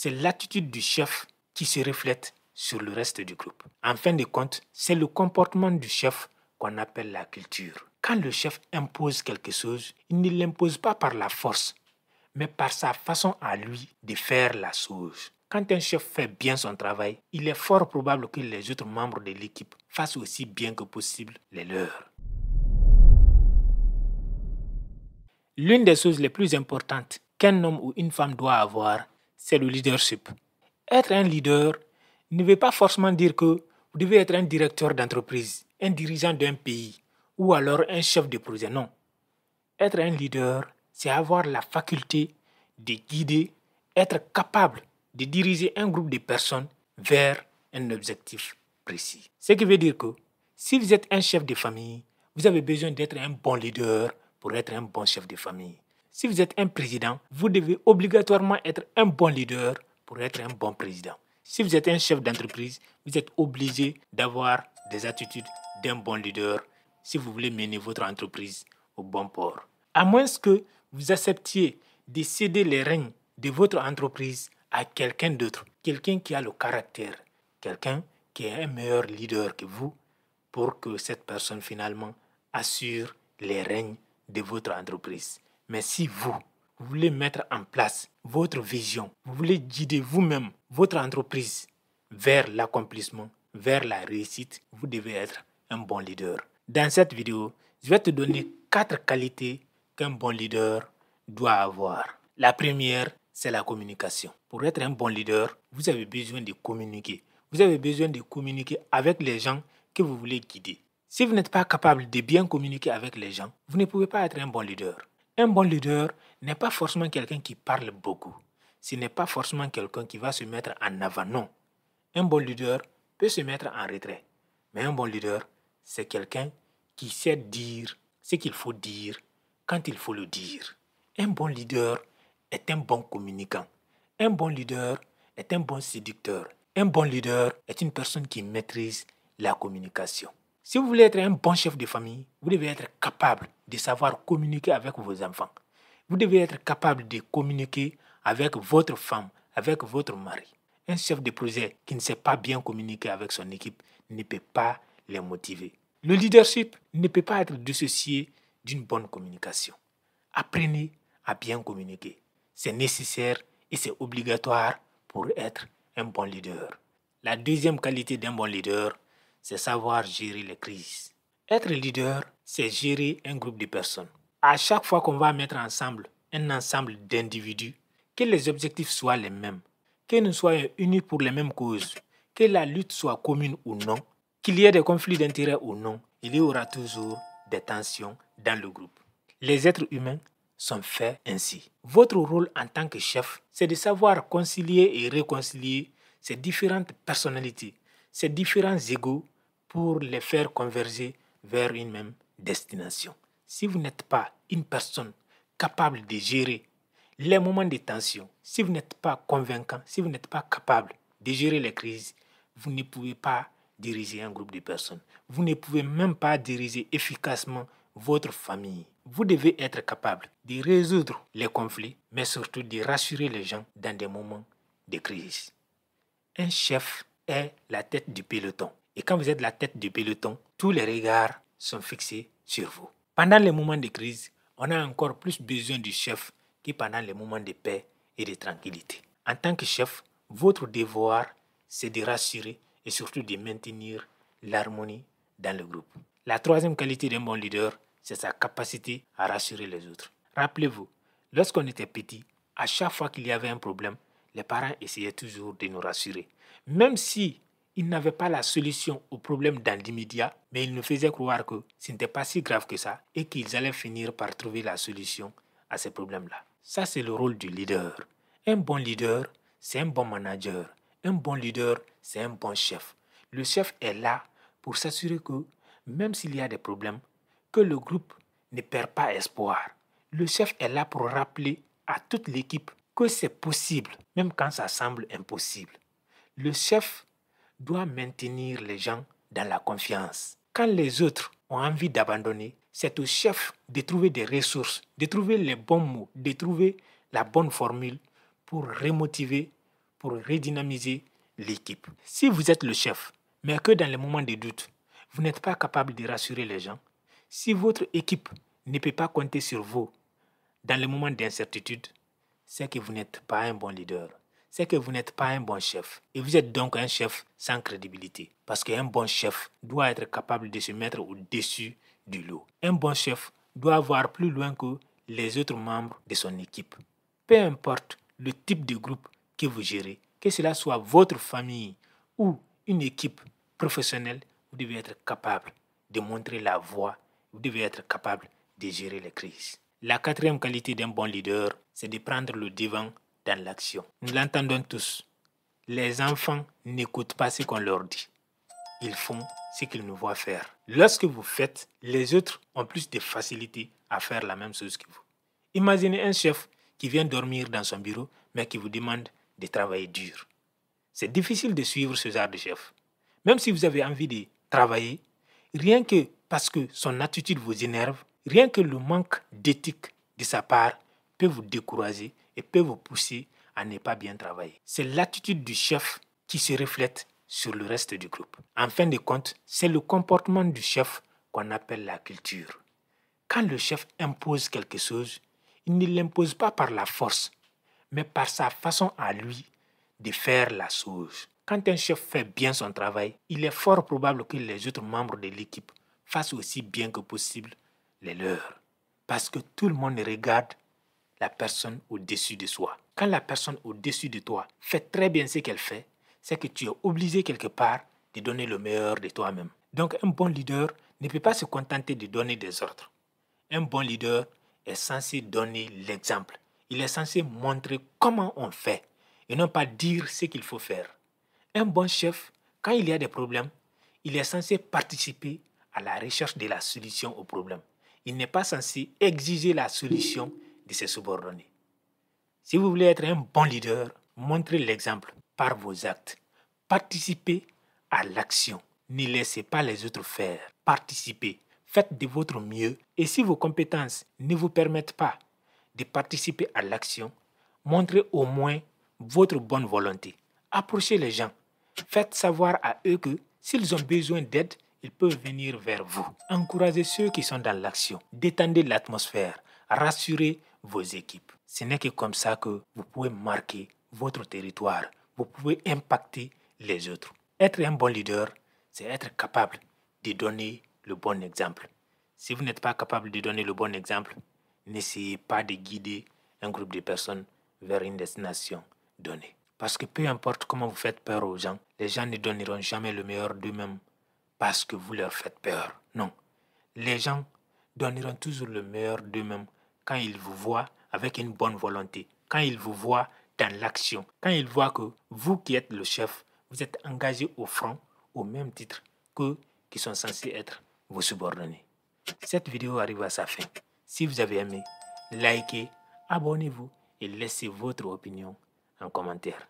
c'est l'attitude du chef qui se reflète sur le reste du groupe. En fin de compte, c'est le comportement du chef qu'on appelle la culture. Quand le chef impose quelque chose, il ne l'impose pas par la force, mais par sa façon à lui de faire la chose. Quand un chef fait bien son travail, il est fort probable que les autres membres de l'équipe fassent aussi bien que possible les leurs. L'une des choses les plus importantes qu'un homme ou une femme doit avoir, c'est le leadership. Être un leader ne veut pas forcément dire que vous devez être un directeur d'entreprise, un dirigeant d'un pays ou alors un chef de projet. Non. Être un leader, c'est avoir la faculté de guider, être capable de diriger un groupe de personnes vers un objectif précis. Ce qui veut dire que si vous êtes un chef de famille, vous avez besoin d'être un bon leader pour être un bon chef de famille. Si vous êtes un président, vous devez obligatoirement être un bon leader pour être un bon président. Si vous êtes un chef d'entreprise, vous êtes obligé d'avoir des attitudes d'un bon leader si vous voulez mener votre entreprise au bon port. À moins que vous acceptiez de céder les rênes de votre entreprise à quelqu'un d'autre, quelqu'un qui a le caractère, quelqu'un qui est un meilleur leader que vous, pour que cette personne finalement assure les rênes de votre entreprise. Mais si vous voulez mettre en place votre vision, vous voulez guider vous-même votre entreprise vers l'accomplissement, vers la réussite, vous devez être un bon leader. Dans cette vidéo, je vais te donner 4 qualités qu'un bon leader doit avoir. La première, c'est la communication. Pour être un bon leader, vous avez besoin de communiquer. Vous avez besoin de communiquer avec les gens que vous voulez guider. Si vous n'êtes pas capable de bien communiquer avec les gens, vous ne pouvez pas être un bon leader. Un bon leader n'est pas forcément quelqu'un qui parle beaucoup. Ce n'est pas forcément quelqu'un qui va se mettre en avant, non. Un bon leader peut se mettre en retrait. Mais un bon leader, c'est quelqu'un qui sait dire ce qu'il faut dire quand il faut le dire. Un bon leader est un bon communicant. Un bon leader est un bon séducteur. Un bon leader est une personne qui maîtrise la communication. Si vous voulez être un bon chef de famille, vous devez être capable de savoir communiquer avec vos enfants. Vous devez être capable de communiquer avec votre femme, avec votre mari. Un chef de projet qui ne sait pas bien communiquer avec son équipe ne peut pas les motiver. Le leadership ne peut pas être dissocié d'une bonne communication. Apprenez à bien communiquer. C'est nécessaire et c'est obligatoire pour être un bon leader. La deuxième qualité d'un bon leader, c'est savoir gérer les crises. Être leader, c'est gérer un groupe de personnes. À chaque fois qu'on va mettre ensemble un ensemble d'individus, que les objectifs soient les mêmes, que nous soyons unis pour les mêmes causes, que la lutte soit commune ou non, qu'il y ait des conflits d'intérêts ou non, il y aura toujours des tensions dans le groupe. Les êtres humains sont faits ainsi. Votre rôle en tant que chef, c'est de savoir concilier et réconcilier ces différentes personnalités, ces différents égos pour les faire converger vers une même destination. Si vous n'êtes pas une personne capable de gérer les moments de tension, si vous n'êtes pas convaincant, si vous n'êtes pas capable de gérer les crises, vous ne pouvez pas diriger un groupe de personnes. Vous ne pouvez même pas diriger efficacement votre famille. Vous devez être capable de résoudre les conflits, mais surtout de rassurer les gens dans des moments de crise. Un chef est la tête du peloton. Et quand vous êtes la tête du peloton, tous les regards sont fixés sur vous. Pendant les moments de crise, on a encore plus besoin du chef que pendant les moments de paix et de tranquillité. En tant que chef, votre devoir, c'est de rassurer et surtout de maintenir l'harmonie dans le groupe. La troisième qualité d'un bon leader, c'est sa capacité à rassurer les autres. Rappelez-vous, lorsqu'on était petit, à chaque fois qu'il y avait un problème, les parents essayaient toujours de nous rassurer. Même si ils n'avaient pas la solution au problème dans l'immédiat, mais ils nous faisaient croire que ce n'était pas si grave que ça et qu'ils allaient finir par trouver la solution à ces problèmes-là. Ça, c'est le rôle du leader. Un bon leader, c'est un bon manager. Un bon leader, c'est un bon chef. Le chef est là pour s'assurer que, même s'il y a des problèmes, que le groupe ne perd pas espoir. Le chef est là pour rappeler à toute l'équipe que c'est possible, même quand ça semble impossible. Le chef doit maintenir les gens dans la confiance. Quand les autres ont envie d'abandonner, c'est au chef de trouver des ressources, de trouver les bons mots, de trouver la bonne formule pour remotiver, pour redynamiser l'équipe. Si vous êtes le chef, mais que dans les moments de doute, vous n'êtes pas capable de rassurer les gens, si votre équipe ne peut pas compter sur vous dans les moments d'incertitude, c'est que vous n'êtes pas un bon leader. C'est que vous n'êtes pas un bon chef. Et vous êtes donc un chef sans crédibilité. Parce qu'un bon chef doit être capable de se mettre au-dessus du lot. Un bon chef doit voir plus loin que les autres membres de son équipe. Peu importe le type de groupe que vous gérez, que cela soit votre famille ou une équipe professionnelle, vous devez être capable de montrer la voie. Vous devez être capable de gérer les crises. La quatrième qualité d'un bon leader, c'est de prendre le devant dans l'action. Nous l'entendons tous. Les enfants n'écoutent pas ce qu'on leur dit. Ils font ce qu'ils nous voient faire. Lorsque vous faites, les autres ont plus de facilité à faire la même chose que vous. Imaginez un chef qui vient dormir dans son bureau, mais qui vous demande de travailler dur. C'est difficile de suivre ce genre de chef. Même si vous avez envie de travailler, rien que parce que son attitude vous énerve, rien que le manque d'éthique de sa part peut vous décourager et peut vous pousser à ne pas bien travailler. C'est l'attitude du chef qui se reflète sur le reste du groupe. En fin de compte, c'est le comportement du chef qu'on appelle la culture. Quand le chef impose quelque chose, il ne l'impose pas par la force, mais par sa façon à lui de faire la chose. Quand un chef fait bien son travail, il est fort probable que les autres membres de l'équipe fassent aussi bien que possible les leurs. Parce que tout le monde regarde la personne au-dessus de soi. Quand la personne au-dessus de toi fait très bien ce qu'elle fait, c'est que tu es obligé quelque part de donner le meilleur de toi-même. Donc un bon leader ne peut pas se contenter de donner des ordres. Un bon leader est censé donner l'exemple. Il est censé montrer comment on fait et non pas dire ce qu'il faut faire. Un bon chef, quand il y a des problèmes, il est censé participer à la recherche de la solution au problème. Il n'est pas censé exiger la solution de ses subordonnés. Si vous voulez être un bon leader, montrez l'exemple par vos actes. Participez à l'action. Ne laissez pas les autres faire. Participez. Faites de votre mieux. Et si vos compétences ne vous permettent pas de participer à l'action, montrez au moins votre bonne volonté. Approchez les gens. Faites savoir à eux que s'ils ont besoin d'aide, ils peuvent venir vers vous. Encouragez ceux qui sont dans l'action. Détendez l'atmosphère. Rassurez vos équipes. Ce n'est que comme ça que vous pouvez marquer votre territoire. Vous pouvez impacter les autres. Être un bon leader, c'est être capable de donner le bon exemple. Si vous n'êtes pas capable de donner le bon exemple, n'essayez pas de guider un groupe de personnes vers une destination donnée. Parce que peu importe comment vous faites peur aux gens, les gens ne donneront jamais le meilleur d'eux-mêmes parce que vous leur faites peur. Non. Les gens donneront toujours le meilleur d'eux-mêmes quand ils vous voient avec une bonne volonté, quand ils vous voient dans l'action, quand ils voient que vous qui êtes le chef, vous êtes engagé au front au même titre qu'eux qui sont censés être vos subordonnés. Cette vidéo arrive à sa fin. Si vous avez aimé, likez, abonnez-vous et laissez votre opinion en commentaire.